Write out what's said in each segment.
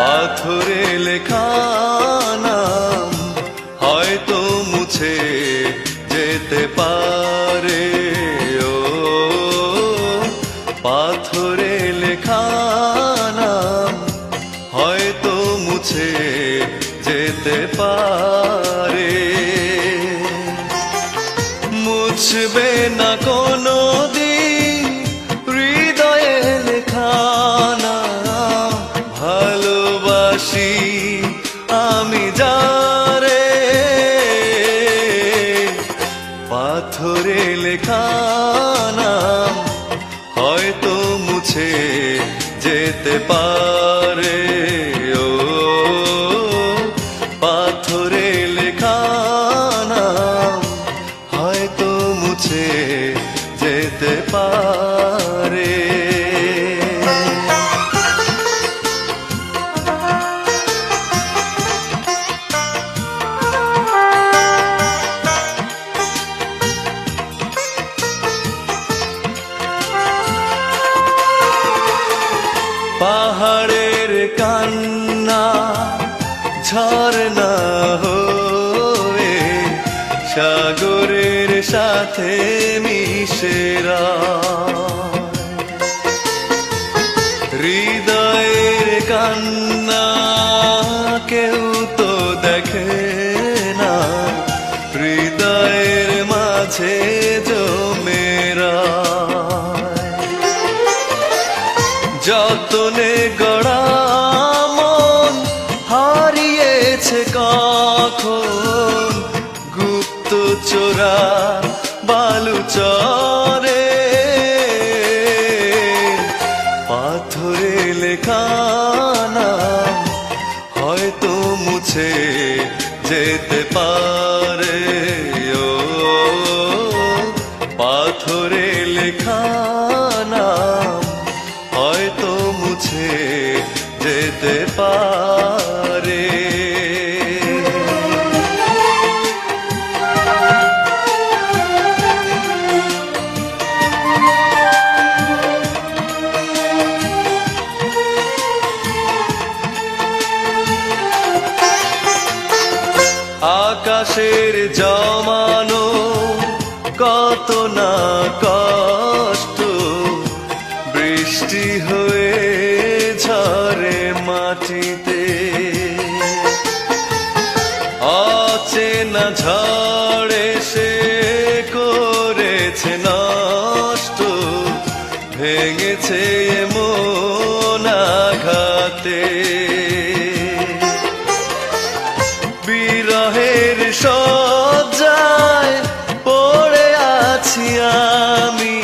পাথরে লেখা নাম হয়তো মুছে যেতে পারে। ও পাথরে লেখা নাম হয়তো মুছে যেতে পারে। মুছবে না কোনো দিন হৃদয়ে লেখা নাম, ভালোবাসি আমি যারে। পাথরে লেখা নাম হয়তো মুছে যেতে পারে। ও পাথরে লেখা নাম হয়তো মুছে যেতে পারে। পাহাড়ের কান্না ঝরনা হয়ে সাগরের সাথে মিশেরা, হৃদয়ের কান্না কেউ তো দেখে না, হৃদয়ের মাঝে জমেরা। যতনে গড়া মন হারিয়েছে কখন গুপ্ত চোরা বালুচরে। পাথরে লেখা নাম হয়তো মুছে যেতে পারে। ও পাথরে লেখা নাম হয়তো মুছে যেতে পারে। আকাশের জমানো কত না কষ্ট বৃষ্টি হয়ে ঝরে মাটিতে। অচেনা ঝড়ে সে করেছে নষ্ট, ভেঙেছে মন আঘাতে। বিরহের শয্যায় পড়ে আছি আমি,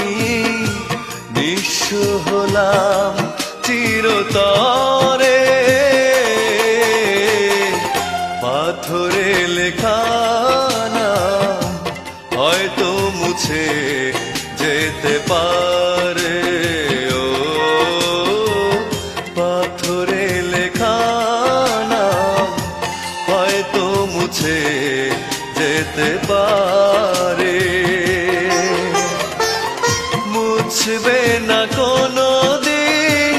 নিঃস্ব হলাম চিরতরে। পাথরে লেখা নাম হয়তো মুছে যেতে পারে। ও পাথরে লেখা নাম হয়তো মুছে যেতে পারে। মুছবে না কোনো দিন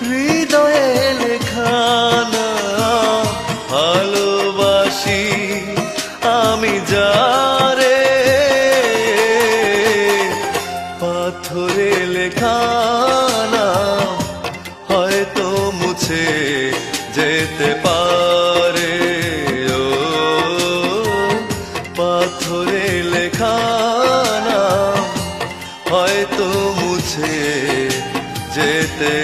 হৃদয়ে লেখা নাম, ভালোবাসি আমি যারে। পাথরে লেখা নাম হয়তো মুছে যেতে পারে। ও পাথরে লেখা নাম হয়তো মুছে যেতে